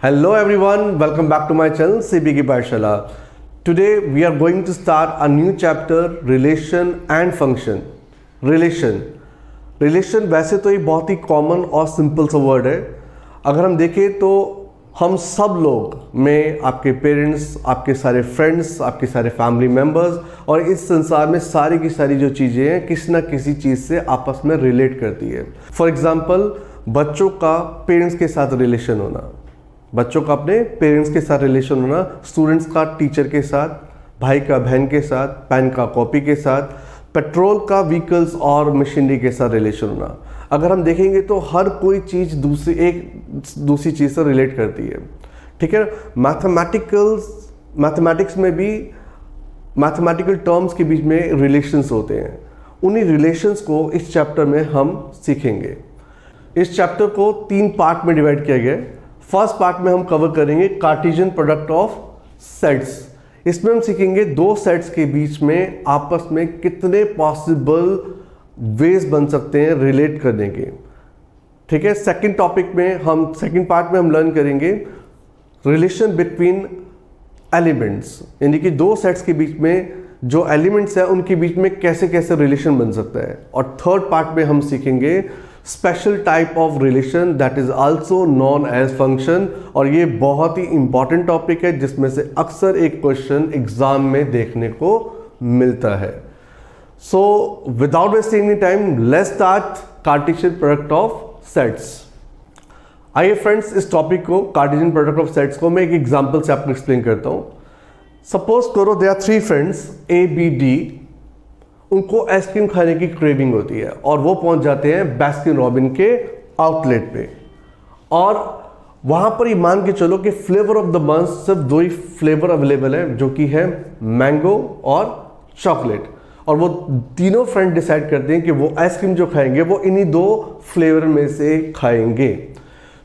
Hello everyone, welcome back to my channel CBK Pathshala. Today we are going to start a new chapter relation and function. Relation वैसे तो ये बहुत ही common और simple सा word है. अगर हम देखें तो हम सब लोग में आपके पेरेंट्स, आपके सारे फ्रेंड्स, आपके सारे फैमिली मेम्बर्स और इस संसार में सारी की सारी जो चीज़ें हैं किसी ना किसी चीज़ से आपस में रिलेट करती है. फॉर एग्जांपल बच्चों का पेरेंट्स के साथ रिलेशन होना, बच्चों का अपने पेरेंट्स के साथ रिलेशन होना, स्टूडेंट्स का टीचर के साथ, भाई का बहन के साथ, पेन का कॉपी के साथ, पेट्रोल का व्हीकल्स और मशीनरी के साथ रिलेशन होना. अगर हम देखेंगे तो हर कोई चीज़ दूसरी चीज़ से रिलेट करती है. ठीक है. मैथमेटिक्स में भी मैथमेटिकल टर्म्स के बीच में रिलेशंस होते हैं. उन्हीं रिलेशंस को इस चैप्टर में हम सीखेंगे. इस चैप्टर को 3 पार्ट में डिवाइड किया गया है. फर्स्ट पार्ट में हम कवर करेंगे कार्टेशियन प्रोडक्ट ऑफ सेट्स. इसमें हम सीखेंगे दो सेट्स के बीच में आपस में कितने पॉसिबल वेज बन सकते हैं रिलेट करने के. ठीक है. सेकंड पार्ट में हम लर्न करेंगे रिलेशन बिटवीन एलिमेंट्स, यानी कि दो सेट्स के बीच में जो एलिमेंट्स है उनके बीच में कैसे कैसे रिलेशन बन सकता है. और थर्ड पार्ट में हम सीखेंगे special type of relation that is also known as function. और ये बहुत ही इंपॉर्टेंट टॉपिक है जिसमें से अक्सर एक क्वेश्चन एग्जाम में देखने को मिलता है. So without wasting any time let's start Cartesian product of sets. आइए फ्रेंड्स, इस टॉपिक को कार्टेशियन प्रोडक्ट ऑफ सेट्स को मैं एक एग्जांपल से आपको एक्सप्लेन करता हूं. सपोज करो they are 3 friends A B D. उनको आइसक्रीम खाने की क्रेविंग होती है और वो पहुंच जाते हैं बास्किन रॉबिन के आउटलेट पे. और वहां पर ये मान के चलो कि फ्लेवर ऑफ द मंथ सिर्फ 2 ही फ्लेवर अवेलेबल है, जो कि है मैंगो और चॉकलेट. और वो तीनों फ्रेंड डिसाइड करते हैं कि वो आइसक्रीम जो खाएंगे वो इन्हीं 2 फ्लेवर में से खाएंगे.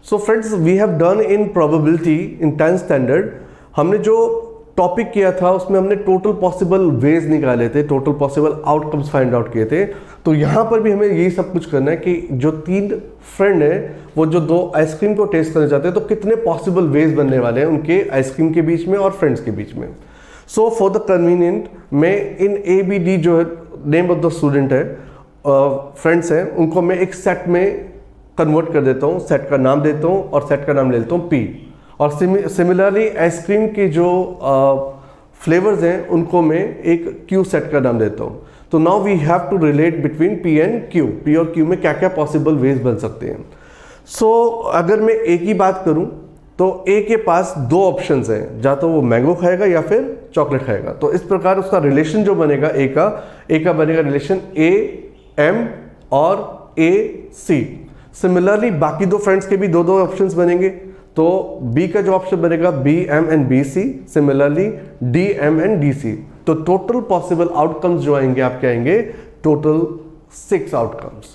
So friends, we have done in probability in 10th standard. हमने जो टॉपिक किया था उसमें हमने टोटल पॉसिबल वेज निकाले थे, total possible outcomes find out किए थे. तो यहाँ पर भी हमें यही सब कुछ करना है कि जो 3 फ्रेंड है वो जो 2 आइसक्रीम को टेस्ट करना चाहते हैं तो कितने पॉसिबल वेज बनने वाले हैं उनके आइसक्रीम के बीच में और फ्रेंड्स के बीच में. सो फॉर द कन्वीनियंट मैं इन ए बी डी जो है नेम ऑफ द स्टूडेंट है, फ्रेंड्स हैं, उनको मैं एक सेट में कन्वर्ट कर देता हूँ. सेट का नाम देता हूँ और सेट का नाम ले लेता हूँ पी. और सिमिलरली आइसक्रीम के जो फ्लेवर्स हैं उनको मैं एक क्यू सेट का नाम देता हूँ. तो now we have to relate between P and Q. P और क्यू में क्या क्या पॉसिबल वेज बन सकते हैं. सो अगर मैं ए की बात करूँ तो ए के पास 2 ऑप्शंस हैं, या तो वो मैंगो खाएगा या फिर चॉकलेट खाएगा. तो इस प्रकार उसका रिलेशन जो बनेगा ए का बनेगा रिलेशन ए एम और ए सी. सिमिलरली बाकी 2 फ्रेंड्स के भी 2 ऑप्शंस बनेंगे. तो बी का जो ऑप्शन बनेगा B M and B C, similarly D M and D C. तो टोटल पॉसिबल आउटकम्स जो आएंगे आपके आएंगे total 6 outcomes.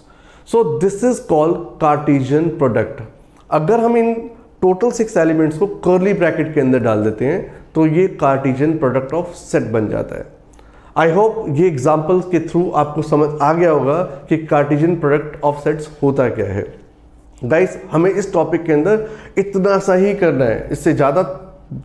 So this is called Cartesian product. अगर हम इन टोटल 6 एलिमेंट्स को कर्ली ब्रैकेट के अंदर डाल देते हैं तो ये कार्टेशियन प्रोडक्ट ऑफ सेट बन जाता है. आई होप ये एग्जाम्पल्स के थ्रू आपको समझ आ गया होगा कि कार्टेशियन प्रोडक्ट ऑफ सेट्स होता क्या है. गाइस, हमें इस टॉपिक के अंदर इतना सा ही करना है, इससे ज़्यादा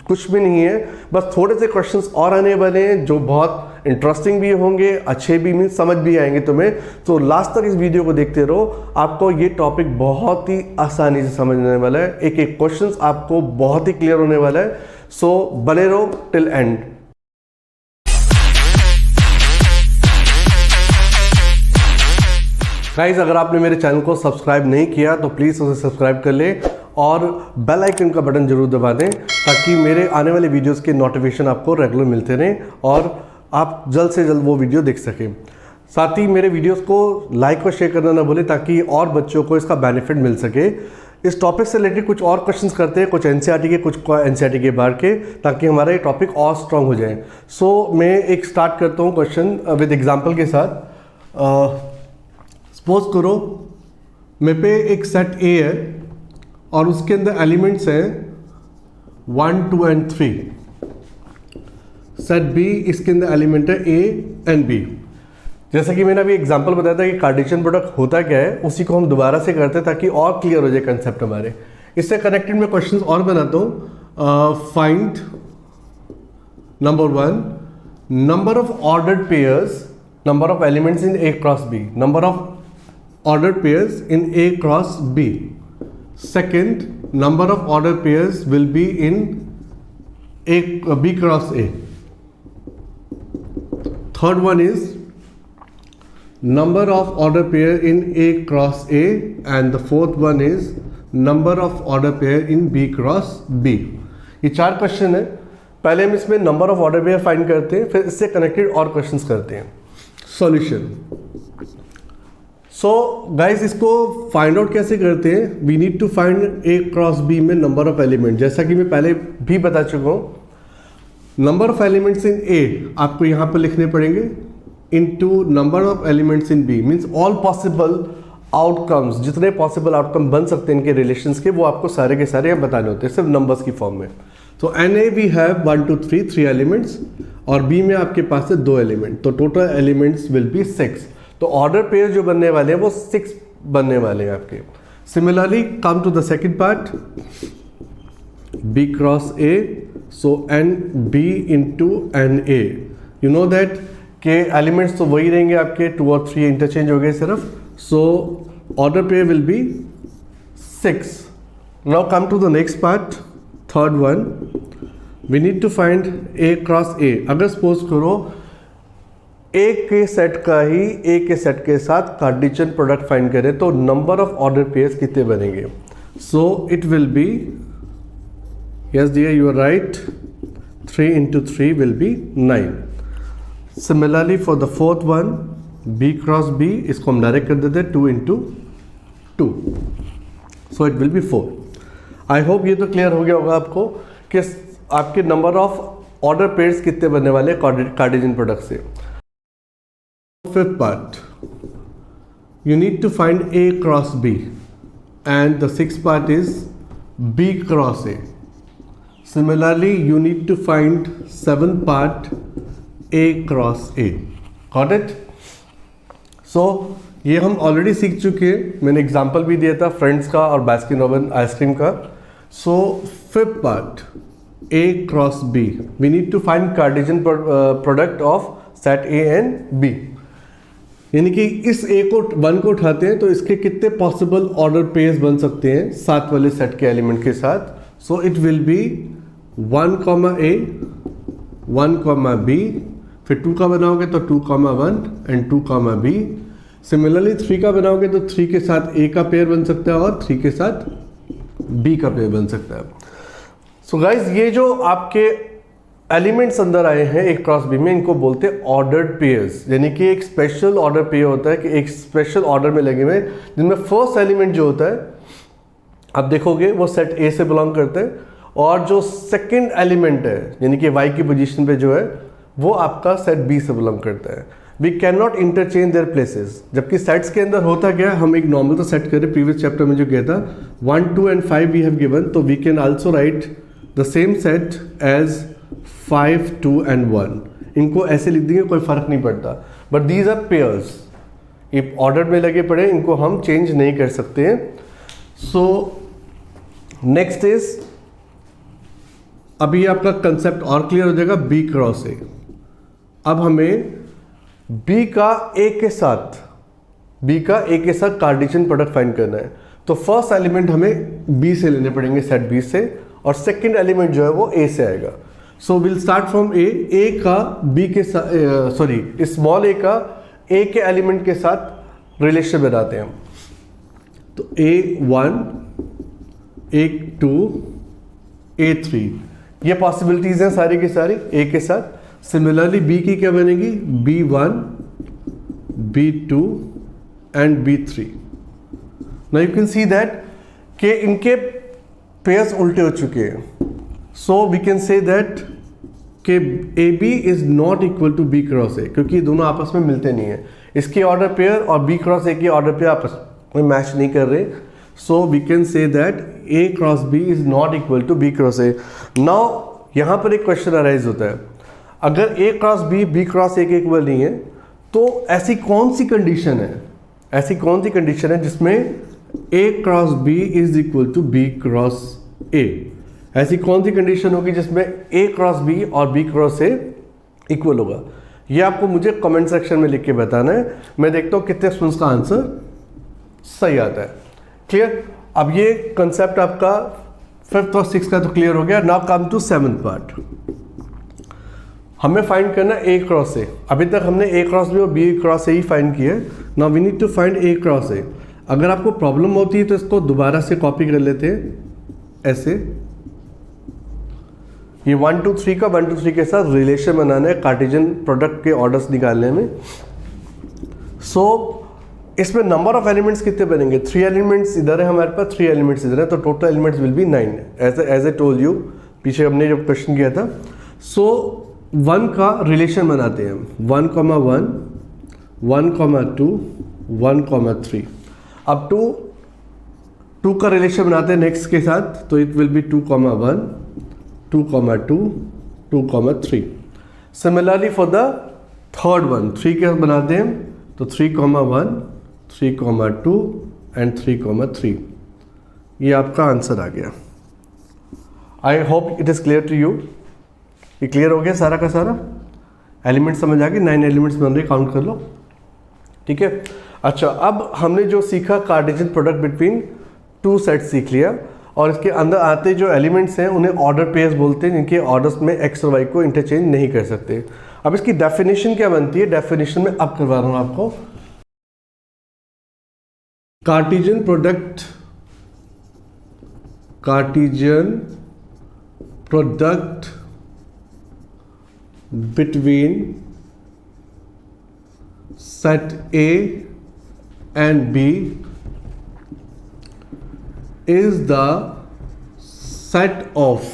कुछ भी नहीं है. बस थोड़े से क्वेश्चंस और आने वाले हैं जो बहुत इंटरेस्टिंग भी होंगे, अच्छे भी समझ भी आएंगे तुम्हें. तो लास्ट तक इस वीडियो को देखते रहो, आपको ये टॉपिक बहुत ही आसानी से समझने वाला है. एक एक क्वेश्चंस आपको बहुत ही क्लियर होने वाला है. सो बने रहो टिल एंड. गाइस, अगर आपने मेरे चैनल को सब्सक्राइब नहीं किया तो प्लीज़ उसे सब्सक्राइब कर ले और बेल आइकन का बटन जरूर दबा दें ताकि मेरे आने वाले वीडियोस के नोटिफिकेशन आपको रेगुलर मिलते रहें और आप जल्द से जल्द वो वीडियो देख सकें. साथ ही मेरे वीडियोस को लाइक और शेयर करना ना भूलें ताकि और बच्चों को इसका बेनिफिट मिल सके. इस टॉपिक से रिलेटेड कुछ और क्वेश्चंस करते हैं, कुछ एनसीईआरटी के, कुछ एनसीईआरटी के बाहर के, ताकि हमारा ये टॉपिक और स्ट्रांग हो जाए. सो मैं एक स्टार्ट करता हूँ क्वेश्चन विद एग्जाम्पल के साथ. सपोज करो मेरे पे एक सेट ए है और उसके अंदर एलिमेंट्स हैं 1, 2 एंड 3. सेट बी, इसके अंदर एलिमेंट है ए एंड बी. जैसा कि मैंने अभी एग्जांपल बताया था कि कार्टेशियन प्रोडक्ट होता क्या है, उसी को हम दोबारा से करते हैं ताकि और क्लियर हो जाए कंसेप्ट हमारे. इससे कनेक्टेड मैं क्वेश्चंस और बनाता हूँ. Find number 1 number of ordered pairs, number of elements in A cross B, number of ordered pairs in A cross B. Second, number of ordered pairs will be in B cross A. Third one is number of ordered pair in A cross A, and the fourth one is number of ordered pair in B cross B. ये 4 question है. पहले हम इसमें number of order pair find करते हैं, फिर इससे connected और क्वेश्चंस करते हैं. सॉल्यूशन. सो गाइस, इसको फाइंड आउट कैसे करते हैं? We need to find A cross B में नंबर ऑफ एलिमेंट. जैसा कि मैं पहले भी बता चुका हूँ, number of elements in A आपको यहाँ पर लिखने पड़ेंगे into number of elements in B. Means all possible outcomes, जितने पॉसिबल आउटकम बन सकते हैं इनके रिलेशंस के, वो आपको सारे के सारे बताने होते हैं सिर्फ नंबर्स की फॉर्म में. तो in A we have 1 2 3 3 elements, और बी में आपके पास है 2 एलिमेंट, तो टोटल एलिमेंट्स विल बी 6. तो ऑर्डर पेयर जो बनने वाले हैं वो 6 बनने वाले हैं आपके. Similarly come to the second part, B cross A, so n B into n A. You know that के एलिमेंट्स तो वही रहेंगे आपके, 2 और 3 इंटरचेंज हो गए सिर्फ. So order pair will be 6. Now come to the next part, third one. We need to find A cross A. अगर सपोज करो ए के सेट का ही ए के सेट के साथ कार्टेशियन प्रोडक्ट फाइंड करें, तो नंबर ऑफ ऑर्डर पेयर्स कितने बनेंगे? So it will be, yes dear you are right, 3 into 3 will be 9. Similarly for the fourth one, B cross B, इसको हम डायरेक्ट कर देते हैं 2 into 2. So it will be 4. I hope ये तो clear हो गया होगा आपको कि आपके नंबर ऑफ ऑर्डर पेयर्स कितने बनने वाले कार्टेशियन प्रोडक्ट से. Fifth part, you need to find A cross B, and the sixth part is B cross A. Similarly, you need to find seventh part A cross A. Got it? So ये हम already सीख चुके हैं. मैंने example भी दिया था friends का और बास्किन रॉबिन आइसक्रीम का. So fifth part, A cross B. We need to find Cartesian product of set A and B. यानी कि इस A को 1 को उठाते हैं तो इसके कितने पॉसिबल ऑर्डर पेयर्स बन सकते हैं 7 वाले सेट के एलिमेंट के साथ. सो it will B 1, A, 1, B, फिर 2 का बनाओगे तो 2, 1 एंड 2, B. सिमिलरली 3 का बनाओगे तो 3 के साथ A का पेयर बन सकता है और 3 के साथ B का पेयर बन सकता है. सो गाइज, ये जो आपके एलिमेंट्स अंदर आए हैं एक क्रॉस बी में, इनको बोलते हैं ऑर्डर्ड पेयर्स. यानी कि एक स्पेशल ऑर्डर पेयर होता है कि एक स्पेशल ऑर्डर में लगे हुए, जिनमें फर्स्ट एलिमेंट जो होता है आप देखोगे वो सेट ए से बिलोंग करते हैं, और जो सेकंड एलिमेंट है यानी कि वाई की पोजीशन पे जो है वो आपका सेट बी से बिलोंग करता है. We can not interchange their places. जबकि सेट्स के अंदर होता क्या, हम एक नॉर्मल तो सेट करें, प्रीवियस चैप्टर में जो किया था 1, 2 and 5 वी हैव गिवन, तो we can also write the same set as 5, 2 and 1. इनको ऐसे लिख देंगे, कोई फर्क नहीं पड़ता. बट दीज आर पेयर्स, ये ऑर्डर में लगे पड़े, इनको हम चेंज नहीं कर सकते हैं. सो नेक्स्ट इज, अभी आपका कंसेप्ट और क्लियर हो जाएगा, बी क्रॉस ए. अब हमें बी का ए के साथ कार्टेशियन प्रोडक्ट फाइंड करना है. तो फर्स्ट एलिमेंट हमें बी से लेने पड़ेंगे, सेट बी से, और सेकंड एलिमेंट जो है वो ए से आएगा. सो विल स्टार्ट फ्रॉम ए का बी के साथ, सॉरी स्मॉल ए का ए के एलिमेंट के साथ रिलेशन बनाते हैं. तो A1, A2, A3, ये पॉसिबिलिटीज हैं सारी की सारी ए के साथ. सिमिलरली बी की क्या बनेगी, B1, B2 and B3. Now you can see that कि इनके पेयर्स उल्टे हो चुके हैं. So we can say that कि A B is not equal to B cross A, क्योंकि ये दोनों आपस में मिलते नहीं है. इसके ऑर्डर पेयर और बी क्रॉस ए के ऑर्डर पेयर आपस में मैच नहीं कर रहे. So we can say that A cross B is not equal to B cross A. Now यहाँ पर एक क्वेश्चन अराइज होता है, अगर ए क्रॉस बी क्रॉस ए के इक्वल नहीं है, तो ऐसी कौन सी कंडीशन है जिसमें A cross B is equal to B cross A। ऐसी कौन सी कंडीशन होगी जिसमें A क्रॉस B और B क्रॉस A इक्वल होगा? ये आपको मुझे कमेंट सेक्शन में लिख के बताना है। मैं देखता हूँ कितने स्टूडेंट्स का आंसर सही आता है। क्लियर? अब ये कंसेप्ट आपका 5th और 6th का तो क्लियर हो गया। Now come to 7th part. हमें फाइंड करना A क्रॉस A। अभी तक हमने A क्रॉस B और B क्रॉस A ही फाइंड किया है। Now we need to find A cross A। अगर आपको प्रॉब्लम होती है तो इसको दोबारा से कॉपी कर लेते हैं ऐसे। ये 1 2 3 का 1 2 3 के साथ रिलेशन बनाना है कार्टेशियन प्रोडक्ट के ऑर्डर्स निकालने में। सो इसमें नंबर ऑफ एलिमेंट्स कितने बनेंगे? 3 एलिमेंट्स इधर है हमारे पास, 3 एलिमेंट्स इधर है, तो total elements will be 9 as I told you पीछे हमने जब क्वेश्चन किया था। सो 1 का रिलेशन बनाते हैं, 1, 1, 1, 2, 1, 3। अब 2 का रिलेशन बनाते हैं नेक्स्ट के साथ, तो it will B 2, 1, 2, 2, 2, 3। Similarly for the third one 3 के बनाते हैं, तो 3, 1, 3, 2 एंड 3, 3। ये आपका आंसर आ गया। I hope it is clear to you. ये क्लियर हो गया सारा का सारा? एलिमेंट समझ आ गए? 9 एलिमेंट्स बन रहे, काउंट कर लो। ठीक है। अच्छा, अब हमने जो सीखा कार्टेशियन प्रोडक्ट बिटवीन 2 सेट सीख लिया, और इसके अंदर आते जो एलिमेंट्स हैं उन्हें ऑर्डर पेयर्स बोलते हैं, जिनके ऑर्डर्स में एक्स और वाई को इंटरचेंज नहीं कर सकते। अब इसकी डेफिनेशन क्या बनती है? डेफिनेशन में अब करवा रहा हूं आपको। Cartesian product between set A and B is the set of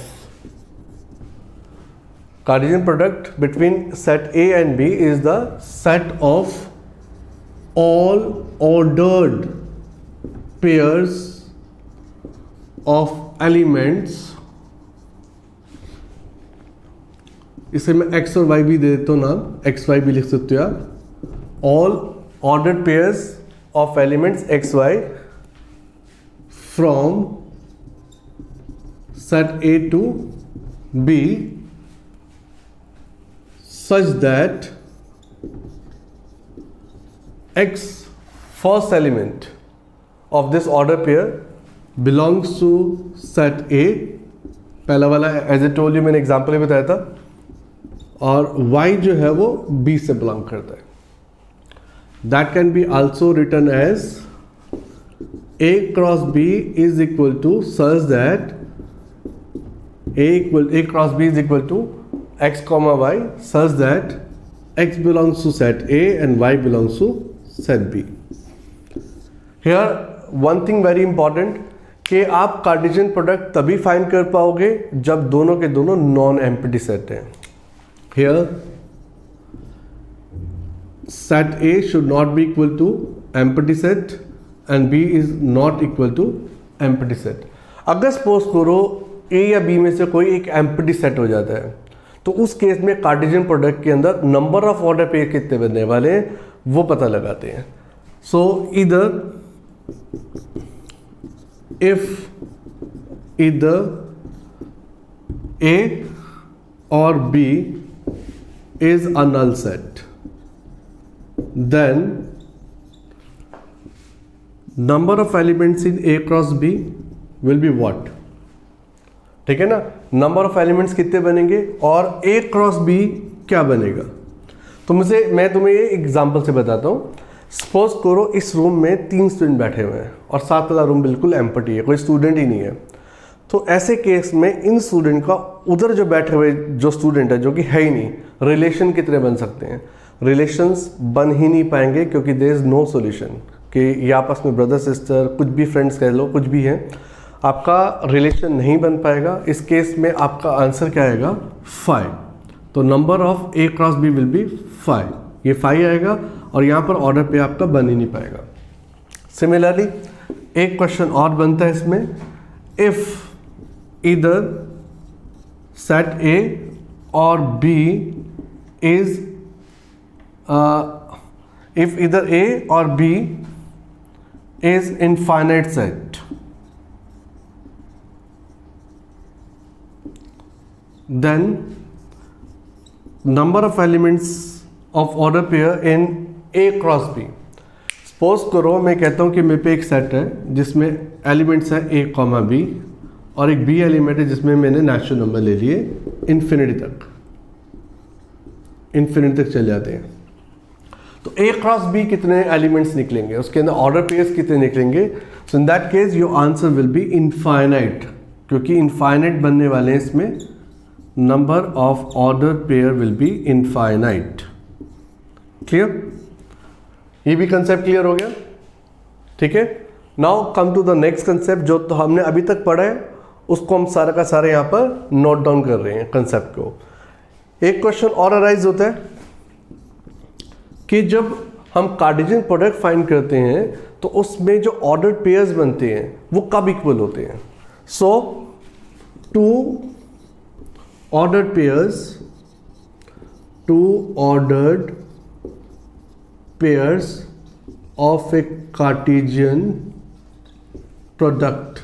Cartesian product between set A and B is the set of all ordered pairs of elements। इसे मैं x और y भी दे देता हूँ नाम, x y भी लिख सकते हो आप। all ordered pairs of elements x y from set A to B such that x first element of this order pair belongs to set A। पहला वाला एज ए टोल्ड यू मैंने example में बताया था, और y जो है वो B से बिलोंग करता है। That can be also written as A cross B is equal to such that A cross B is equal to x comma y such that x belongs to set A and y belongs to set B। Here one thing very important कि आप Cartesian product तभी find कर पाओगे जब दोनों के दोनों non empty set हैं। Here set A should not be equal to empty set and B is not equal to empty set। अगर सपोज करो A या B में से कोई एक empty set हो जाता है, तो उस केस में कार्टेशियन प्रोडक्ट के अंदर नंबर ऑफ ऑर्डर पेयर कितने बनने वाले हैं वो पता लगाते हैं। So if A or B is a null set, then number of elements in A cross B will be what? ठीक है ना, नंबर ऑफ एलिमेंट्स कितने बनेंगे और A क्रॉस B क्या बनेगा। तो मैं तुम्हें ये एग्जांपल से बताता हूँ। सपोज करो इस रूम में 3 स्टूडेंट बैठे हुए हैं और 7 वाला रूम बिल्कुल एम्प्टी है, कोई स्टूडेंट ही नहीं है। तो ऐसे केस में इन स्टूडेंट का उधर जो बैठे हुए जो स्टूडेंट है जो कि है ही नहीं, रिलेशन कितने बन सकते हैं? रिलेशंस बन ही नहीं पाएंगे, क्योंकि देयर इज नो सॉल्यूशन कि ये आपस में ब्रदर सिस्टर कुछ भी फ्रेंड्स कह लो, कुछ भी है, आपका रिलेशन नहीं बन पाएगा। इस केस में आपका आंसर क्या आएगा? 5। तो number of A cross B will be 5, ये 5 आएगा और यहाँ पर ऑर्डर पे आपका बन ही नहीं पाएगा। सिमिलरली एक क्वेश्चन और बनता है इसमें, if either set A or B is if either A or B is infinite set, then number of elements of order pair in A cross B. Suppose करो मैं कहता हूँ कि मेरे पे एक सेट है जिसमें एलिमेंट्स है A कॉमा B और एक B एलिमेंट है जिसमें मैंने नेचुरल नंबर ले लिए इन्फिनिटी तक चले जाते हैं. तो A क्रॉस B कितने एलिमेंट्स निकलेंगे, उसके अंदर ऑर्डर पेयर्स कितने निकलेंगे. So in that case your answer will be infinite, क्योंकि इनफाइनाइट बनने वाले हैं इसमें. Number of order pair will be infinite. Clear, ये भी कंसेप्ट क्लियर हो गया. ठीक है, now come to the next concept जो तो हमने अभी तक पढ़ा है उसको हम सारा का सारा यहाँ पर नोट डाउन कर रहे हैं कंसेप्ट को. एक क्वेश्चन और अराइज होता है कि जब हम कार्टेशियन प्रोडक्ट फाइंड करते हैं तो उसमें जो ऑर्डर्ड पेयर्स बनते हैं वो कब इक्वल होते हैं. सो to ordered pairs of a Cartesian product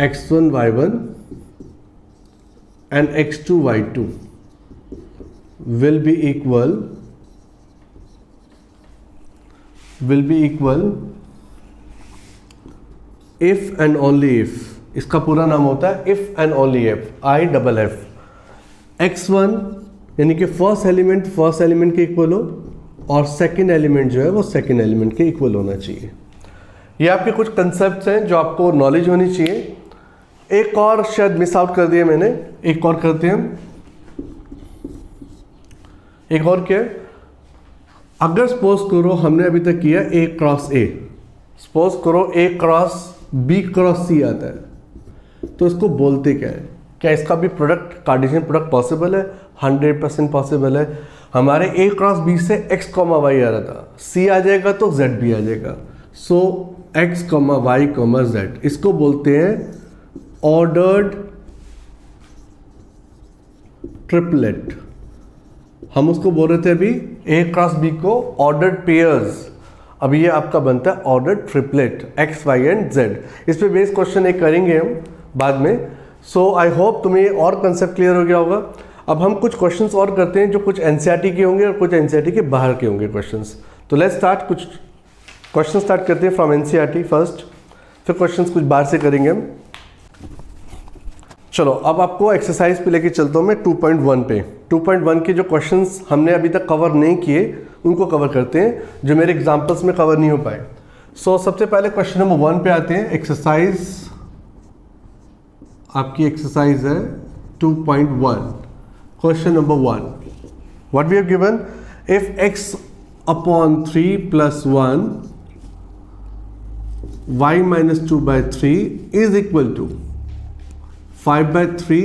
x1 y1 and x2 y2 will be equal if and only if. इसका पूरा नाम होता है if and only F, I double F. x1 यानी कि फर्स्ट एलिमेंट के इक्वल हो और सेकंड एलिमेंट जो है वो सेकंड एलिमेंट के इक्वल होना चाहिए. ये आपके कुछ कंसेप्ट्स हैं जो आपको नॉलेज होनी चाहिए. एक और शायद मिस आउट कर दिया मैंने, एक और करते हैं. एक और क्या है, अगर सपोज करो हमने अभी तक किया A क्रॉस A, सपोज करो A cross B cross C आता है तो इसको बोलते क्या है. क्या इसका भी प्रोडक्ट कार्टेशियन प्रोडक्ट पॉसिबल है? 100% पॉसिबल है. हमारे A क्रॉस B से x कॉमा y आ रहा था, C आ जाएगा तो Z भी आ जाएगा. सो x comma y comma Z, इसको बोलते हैं ऑर्डर्ड ट्रिपलेट. हम उसको बोल रहे थे अभी A क्रॉस B को ऑर्डर्ड पेयर्स, अभी ये आपका बनता है ordered triplet x y and z. इस पे बेस क्वेश्चन एक करेंगे हम बाद में. सो आई होप तुम्हें और कंसेप्ट क्लियर हो गया होगा. अब हम कुछ क्वेश्चंस और करते हैं जो कुछ एनसीईआरटी के होंगे और कुछ एनसीईआरटी के बाहर के होंगे क्वेश्चंस. तो लेट्स स्टार्ट. कुछ क्वेश्चन स्टार्ट करते हैं फ्रॉम एनसीईआरटी फर्स्ट, फिर क्वेश्चंस कुछ बाहर से करेंगे हम. चलो अब आपको एक्सरसाइज पे लेके चलता हूँ मैं 2.1 पे. 2.1 के जो क्वेश्चंस हमने अभी तक कवर नहीं किए उनको कवर करते हैं जो मेरे एग्जाम्पल्स में कवर नहीं हो पाए. सो सबसे पहले क्वेश्चन नंबर 1 पे आते हैं. एक्सरसाइज आपकी एक्सरसाइज है 2.1. Question number 1, what we have given, if x upon 3 plus 1 y minus 2/3 is equal to 5/3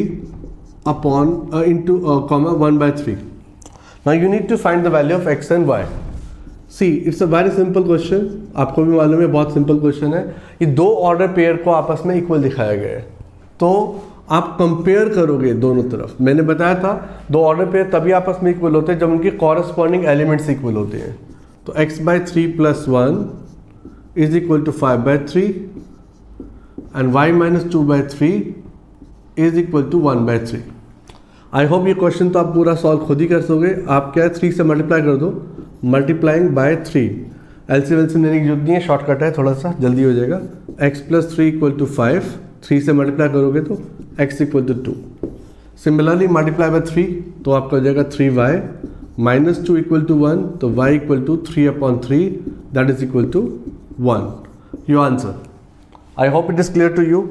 upon into comma 1/3. Now you need to find the value of x and y. See, it's a very simple question. आपको भी मालूम है बहुत simple question है. ये दो order pair को आपस में इक्वल दिखाया गया है तो आप कंपेयर करोगे दोनों तरफ. मैंने बताया था दो ऑर्डर पेयर तभी आपस में इक्वल होते हैं जब उनके कॉरस्पॉन्डिंग एलिमेंट्स इक्वल होते हैं. तो x/3 plus 1 is equal to 5/3 and y minus 2/3 is equal to 1/3. I hope ये क्वेश्चन तो आप पूरा सॉल्व खुद ही कर सकोगे. आप क्या है 3 से मल्टीप्लाई कर दो, मल्टीप्लाइंग बाय 3. एलसीएम लेने की जरूरत नहीं है, शॉर्टकट है, थोड़ा सा जल्दी हो जाएगा. x+3 इक्वल टू 5, 3 से मल्टीप्लाई करोगे तो x equal to 2. Similarly multiply by 3 तो आपका हो जाएगा 3y माइनस 2 इक्वल टू 1 तो y equal to 3/3 that is equal to 1. Your answer. I hope it is clear to you.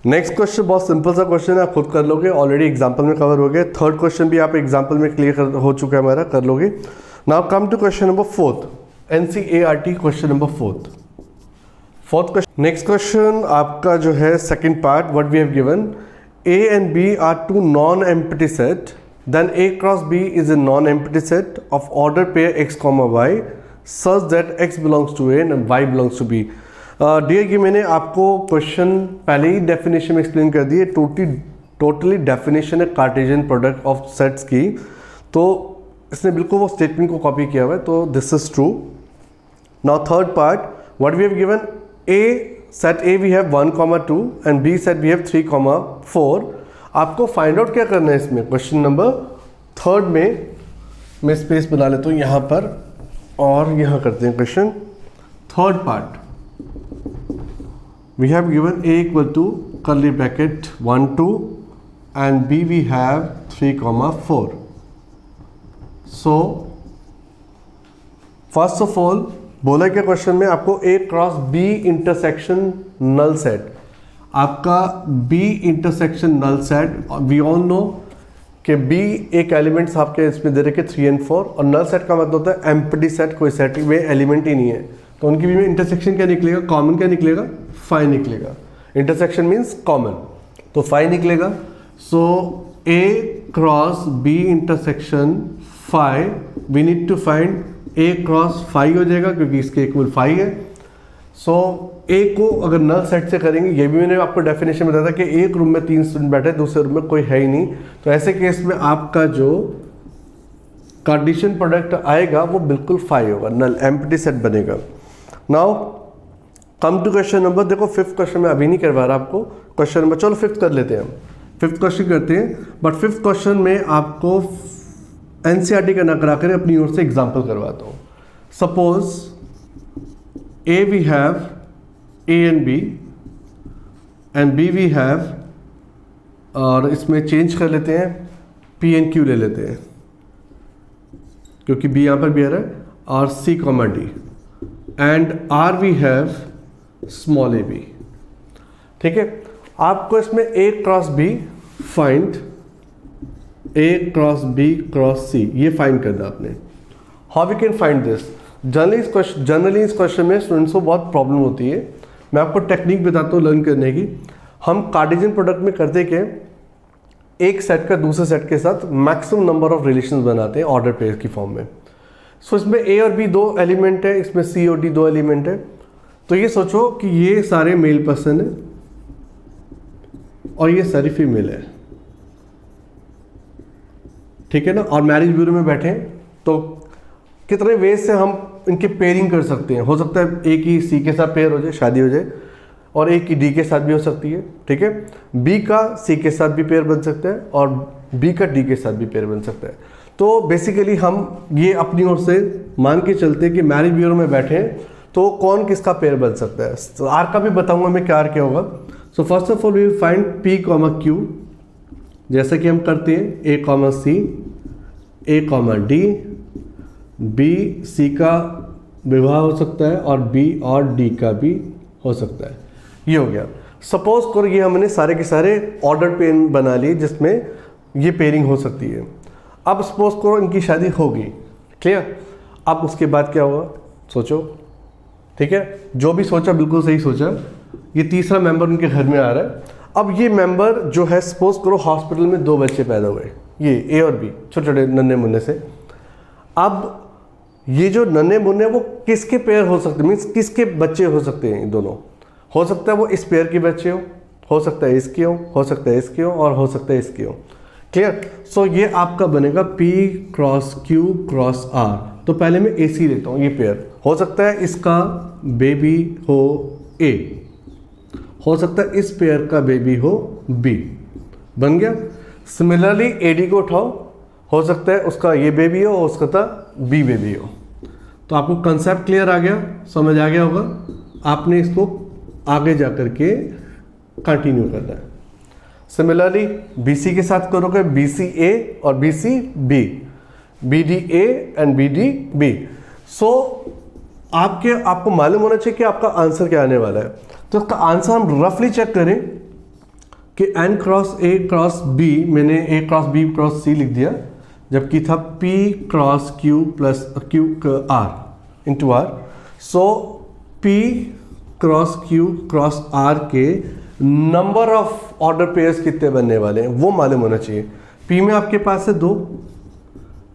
Next question बहुत simple सा क्वेश्चन है, आप खुद कर लोगे, ऑलरेडी एग्जाम्पल में कवर हो गया. थर्ड क्वेश्चन भी आप एग्जाम्पल में क्लियर हो चुका है हमारा, कर लोगे. Now come to question number 4th, NCERT question number 4th. Question. Next question आपका जो है second part, what we have given, A and B are two non-empty set, then A cross B is a non-empty set of order pair x comma y such that x belongs to A and y belongs to B. Dear कि मैंने आपको question पहले ही definition में explain कर दी है. Totally definition है Cartesian product of sets की, तो इसने बिल्कुल वो स्टेटमेंट को कॉपी किया हुआ है. तो this is true. Now third part, what we have given, set A we have 1,2 and B set we have 3,4. आपको फाइंड आउट क्या करना है इसमें, क्वेश्चन नंबर थर्ड में मैं स्पेस बना लेता हूँ यहाँ पर और यहाँ करते हैं question third part. We have given a equal to curly bracket 1, 2 and b we have 3,4. So first of all बोला क्या क्वेश्चन में, आपको a cross b intersection null set, आपका b intersection null set, we all know कि b एक elements आपके इसमें दे रखे 3 and 4, और नल सेट का मतलब होता है एम्प्टी सेट, कोई सेट में एलिमेंट ही नहीं है, तो उनकी भी में इंटरसेक्शन क्या निकलेगा, कॉमन क्या निकलेगा, 5 निकलेगा. इंटरसेक्शन मीन्स कॉमन, तो 5 निकलेगा. So a cross b intersection 5, we need to find a cross 5 हो जाएगा क्योंकि इसके इक्वल 5 है. सो a को अगर नल सेट से करेंगे, ये भी मैंने आपको डेफिनेशन बताया था कि एक रूम में 3 स्टूडेंट बैठे, दूसरे रूम में कोई है ही नहीं, तो ऐसे केस में आपका जो कार्टेशियन प्रोडक्ट आएगा वो बिल्कुल 5 होगा, नल एम्प्टी सेट बनेगा. Now come to question number, देखो फिफ्थ क्वेश्चन में अभी नहीं करवा रहा आपको, क्वेश्चन नंबर, चलो फिफ्थ कर लेते हैं हम, फिफ्थ क्वेश्चन करते हैं. बट फिफ्थ क्वेश्चन में आपको एनसीईआरटी का ना करा कर अपनी ओर से एग्जांपल करवाता हूँ. Suppose A we have A and B and B we have, और इसमें चेंज कर लेते हैं पी एंड क्यू ले लेते हैं क्योंकि बी यहाँ पर भी आ रहा है, और C comma D and are we have small A B. ठीक है, आपको इसमें A cross B find, A cross B cross C, ये फाइंड करना आपने. How we can find this, generally इस क्वेश्चन में स्टूडेंट्स को बहुत प्रॉब्लम होती है. मैं आपको टेक्निक बताता हूँ लर्न करने की. हम कार्टेशियन प्रोडक्ट में करते के एक सेट का दूसरे सेट के साथ मैक्सिमम नंबर ऑफ रिलेशंस बनाते हैं ऑर्डर पेयर की फॉर्म में. सो इसमें ए और बी 2 एलिमेंट है, इसमें सी और डी 2 एलिमेंट है. तो ये सोचो कि ये सारे मेल पर्सन है और ये सारी फीमेल है, ठीक है ना, और मैरिज ब्यूरो में बैठे हैं. तो कितने वेज से हम इनकी पेयरिंग कर सकते हैं. हो सकता है ए की सी के साथ पेयर हो जाए, शादी हो जाए, और ए की डी के साथ भी हो सकती है. ठीक है, बी का सी के साथ भी पेयर बन सकता है और बी का डी के साथ भी पेयर बन सकता है. तो बेसिकली हम ये अपनी ओर से मान के चलते हैं कि मैरिज ब्यूरो में बैठे हैं तो कौन किसका पेयर बन सकता है. तो आर का भी बताऊंगा मैं क्या आर क्या होगा. So first of all we will find P comma Q, जैसे कि हम करते हैं A comma C, A comma D, B C का विवाह हो सकता है और बी और डी का भी हो सकता है. ये हो गया. सपोज करो ये हमने सारे के सारे ऑर्डर पेयर बना लिए जिसमें ये पेयरिंग हो सकती है. अब सपोज करो इनकी शादी होगी, क्लियर. अब उसके बाद क्या होगा सोचो, ठीक है, जो भी सोचा बिल्कुल सही सोचा. ये तीसरा मेंबर उनके घर में आ रहा है. अब ये मेंबर जो है, सपोज करो हॉस्पिटल में 2 बच्चे पैदा हुए, ये ए और बी, छोटे छोटे नन्हे मुन्ने से. अब ये जो नन्हे मुन्ने वो किसके पेयर हो सकते, मीन्स किसके बच्चे हो सकते हैं. दोनों हो सकता है वो इस पेयर के बच्चे हो सकता है इसके हो सकता है इसके हो, और हो सकता है इसके हो. क्लियर. सो ये आपका बनेगा P cross Q cross R. तो पहले मैं AC लेता हूँ. ये पेयर हो सकता है इसका बेबी हो A, हो सकता है इस पेयर का बेबी हो B. बन गया. सिमिलरली AD को उठाओ, हो सकता है उसका ये बेबी हो सकता है B बेबी हो. तो आपको कंसेप्ट क्लियर आ गया, समझ आ गया होगा. आपने इसको आगे जा कर के कंटिन्यू करना है. सिमिलरली BC के साथ करोगे BCA और BCB, BDA एंड BDB. सो आपको मालूम होना चाहिए कि आपका आंसर क्या आने वाला है. तो इसका आंसर हम रफली चेक करें कि N cross A cross B, मैंने A cross B cross C लिख दिया, जबकि था P cross Q plus Q R into R. सो P cross Q cross R के नंबर ऑफ ऑर्डर पेयर्स कितने बनने वाले हैं वो मालूम होना चाहिए. P में आपके पास है 2,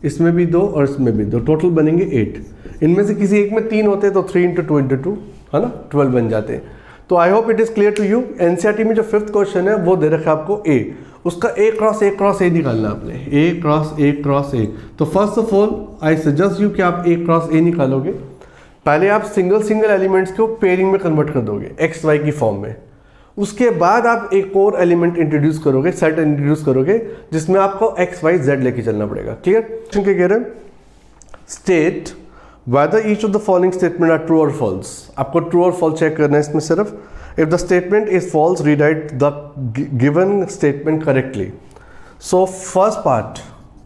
इसमें भी 2 और इसमें भी 2, टोटल बनेंगे 8. इनमें से किसी एक में 3 होते हैं तो 3 इंटू 2 इंटू 2 है ना, 12 बन जाते हैं. तो I hope it is clear to you. NCERT में जो 5th क्वेश्चन है वो दे रखा है आपको A, उसका A क्रॉस A निकालना आपने, A क्रॉस A. तो first of all I suggest you कि आप A क्रॉस A निकालोगे. पहले आप सिंगल एलिमेंट्स को पेयरिंग में कन्वर्ट कर दोगे एक्स वाई की फॉर्म में, उसके बाद आप एक और एलिमेंट इंट्रोड्यूस करोगे, सेट इंट्रोड्यूस करोगे, जिसमें आपको एक्स वाई जेड लेके चलना पड़ेगा। क्लियर? क्वेश्चन क्या कह रहे हैं? State whether each of the following statement are true और फॉल्स। आपको ट्रू और फॉल्स चेक करना है इसमें सिर्फ। If the statement is false, rewrite the given statement correctly. So first part,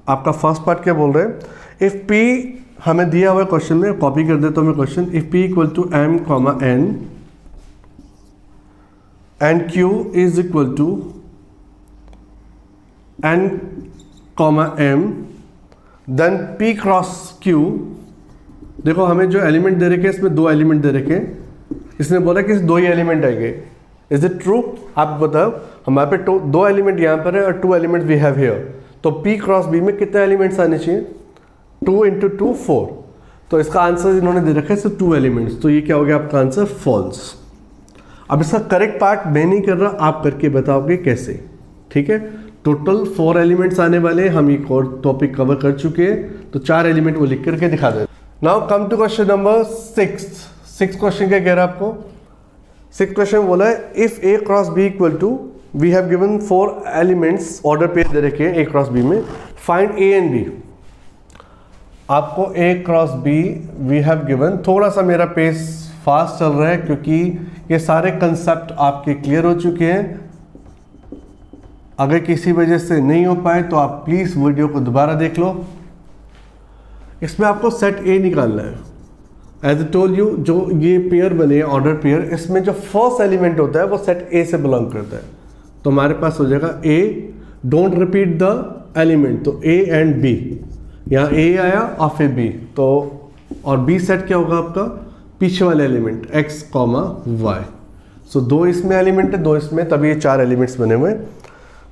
आपका फर्स्ट पार्ट क्या बोल रहे हैं? इफ पी हमें दिया हुआ है क्वेश्चन में, कॉपी कर देता हूं मैं question. If P equal to M comma N and Q is equal to N comma M, then P cross Q. देखो हमें जो एलिमेंट दे रखे इसमें दो एलिमेंट दे रखे, इसने बोला कि दो ही एलिमेंट आएंगे। Is it true? आप बताओ, हमारे पे दो एलिमेंट यहाँ पर है और two element we have here, तो पी क्रॉस बी में कितने एलिमेंट्स आने चाहिए? 2 इंटू 2 4। तो इसका आंसर इन्होंने दे रखा है सिर्फ 2 एलिमेंट्स, तो ये क्या हो गया आपका आंसर? फॉल्स। अब इसका करेक्ट पार्ट मैं नहीं कर रहा, आप करके बताओगे कैसे। ठीक है, टोटल 4 एलिमेंट्स आने वाले, हम एक और टॉपिक कवर कर चुके हैं, तो 4 एलिमेंट वो लिख करके दिखा दे। Now come to question number 6 question क्या कह रहा है आपको? 6 क्वेश्चन बोला है if A cross B equal to, we have given 4 elements, order pair दे रखे हैं ए क्रॉस बी में, फाइंड ए एंड बी। आपको A cross B we have given, थोड़ा सा मेरा पेस फास्ट चल रहा है क्योंकि ये सारे कंसेप्ट आपके क्लियर हो चुके हैं। अगर किसी वजह से नहीं हो पाए तो आप प्लीज वीडियो को दोबारा देख लो। इसमें आपको सेट ए निकालना है। एज ए टोल्ड यू, जो ये पेयर बने ऑर्डर पेयर, इसमें जो फर्स्ट एलिमेंट होता है वो सेट ए से बिलोंग करता है, तो हमारे पास हो जाएगा ए, डोंट रिपीट द एलिमेंट, तो ए एंड बी, यहाँ ए आया और फिर बी, तो और बी सेट क्या होगा आपका? पीछे वाले एलिमेंट एक्स कॉमा वाई। सो 2 इसमें एलिमेंट है, 2 इसमें, तभी ये 4 एलिमेंट्स बने हुए हैं।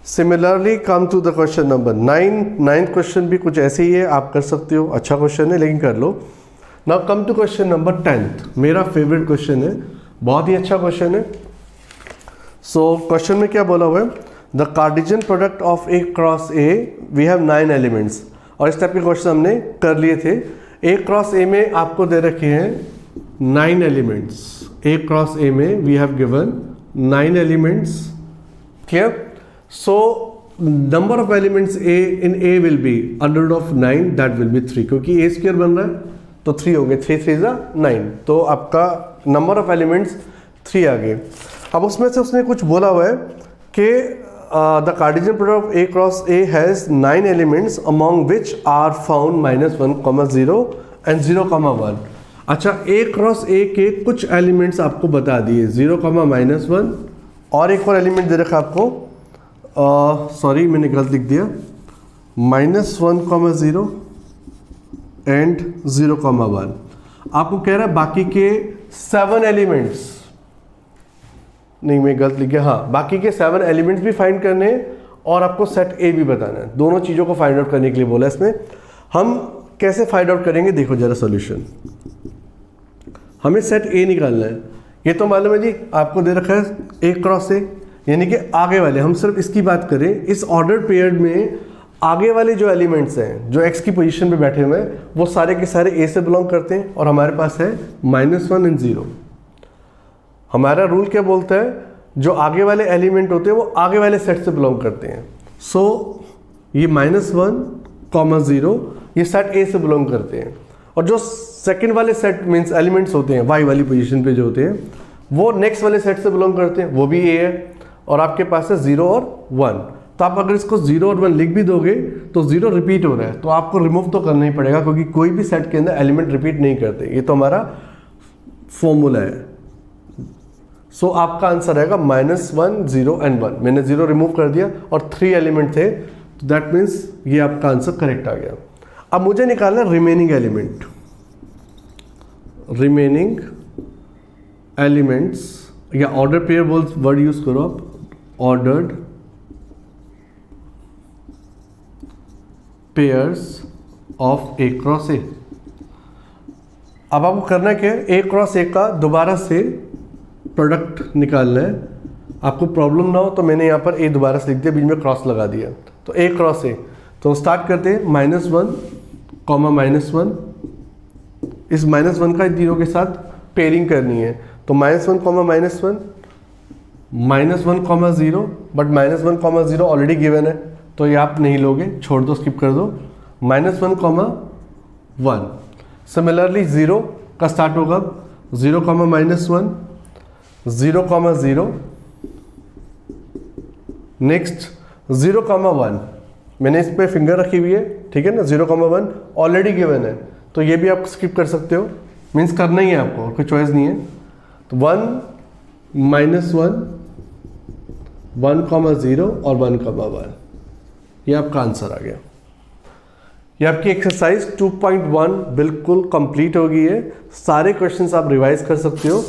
Similarly come to the question number 9। 9th question भी कुछ ऐसे ही है, आप कर सकते हो, अच्छा क्वेश्चन है लेकिन कर लो। Now come to question number 10th, मेरा फेवरेट क्वेश्चन है, बहुत ही अच्छा क्वेश्चन है। सो क्वेश्चन में क्या बोला हुआ है? The Cartesian product of A cross A, we have 9 elements, और इस टाइप के क्वेश्चन हमने कर लिए थे। ए क्रॉस ए में आपको दे रखे हैं 9 एलिमेंट्स, ए क्रॉस ए में we have given 9 elements. Clear? So number of elements A in A will be under root of 9, that will be 3, क्योंकि ए स्क्वायर बन रहा है तो 3 हो गए, 3 3 जा 9, तो आपका नंबर ऑफ एलिमेंट्स 3 आ गए। अब उसमें से उसने कुछ बोला हुआ है कि the Cartesian product of A cross A has 9 elements among which are found -1, 0 and 0, 1। अच्छा, ए क्रॉस ए के कुछ एलिमेंट्स आपको बता दिए, 0, -1, और एक और एलिमेंट दे रखा आपको, सॉरी मैंने गलत लिख दिया, -1, 0 एंड 0, 1। आपको कह रहा है बाकी के 7 एलिमेंट्स, नहीं मैं गलत लिख गया, हाँ, बाकी के 7 एलिमेंट्स भी फाइंड करने हैं और आपको सेट ए भी बताना है। दोनों चीज़ों को फाइंड आउट करने के लिए बोला इसमें। हम कैसे फाइंड आउट करेंगे, देखो जरा सॉल्यूशन। हमें सेट ए निकालना है, ये तो मालूम है जी, आपको दे रखा है ए क्रॉस ए, यानी कि आगे वाले, हम सिर्फ इसकी बात करें, इस ऑर्डर पेयर में आगे वाले जो एलिमेंट्स हैं जो एक्स की पोजीशन पे बैठे हुए हैं वो सारे के सारे ए से बिलोंग करते हैं, और हमारे पास है -1 एंड 0। हमारा रूल क्या बोलता है? जो आगे वाले एलिमेंट होते हैं वो आगे वाले सेट से बिलोंग करते हैं। सो ये -1, 0 ये सेट ए से बिलोंग करते हैं, और जो सेकंड वाले सेट मीन्स एलिमेंट्स होते हैं वाई वाली पोजीशन पे जो होते हैं वो नेक्स्ट वाले सेट से बिलोंग करते हैं, वो भी ए है, और आपके पास है 0 और 1। तो आप अगर इसको 0 और 1 लिख भी दोगे तो 0 रिपीट हो रहा है, तो आपको रिमूव तो करना ही पड़ेगा, क्योंकि कोई भी सेट के अंदर एलिमेंट रिपीट नहीं करते, ये तो हमारा फॉर्मूला है। सो आपका आंसर आएगा -1, 0 एंड 1। मैंने 0 रिमूव कर दिया और 3 एलिमेंट थे, तो दैट मीन्स ये आपका आंसर करेक्ट आ गया। अब मुझे निकालना रिमेनिंग एलिमेंट, रिमेनिंग एलिमेंट्स, या ऑर्डर पेयर वर्ड यूज करो आप, ordered pairs of A cross ए। अब आपको करना क्या है, ए क्रॉस ए का दोबारा से प्रोडक्ट निकालना है। आपको प्रॉब्लम ना हो तो मैंने यहाँ पर ए दोबारा से लिख दिया, बीच में क्रॉस लगा दिया, तो ए क्रॉस ए। तो स्टार्ट करते हैं -1, -1, इस -1 का 0 के साथ पेयरिंग करनी है, तो -1, -1, -1, बट -1, 0 ऑलरेडी गिवन है, तो ये आप नहीं लोगे, छोड़ दो, स्किप कर दो। -1, 1। सिमिलरली 0 का स्टार्ट होगा 0, -1, 0, 0। नेक्स्ट 0, 1। मैंने इस पे फिंगर रखी हुई है, ठीक है ना। 0, 1 ऑलरेडी गिवन है, तो ये भी आप स्किप कर सकते हो, मीन्स करना ही है आपको, कोई चॉइस नहीं है। तो 1, -1, 1, 0 और 1, 1। ये आपका आंसर आ गया। ये आपकी एक्सरसाइज 2.1 बिल्कुल कंप्लीट हो गई है। सारे क्वेश्चंस आप रिवाइज कर सकते हो।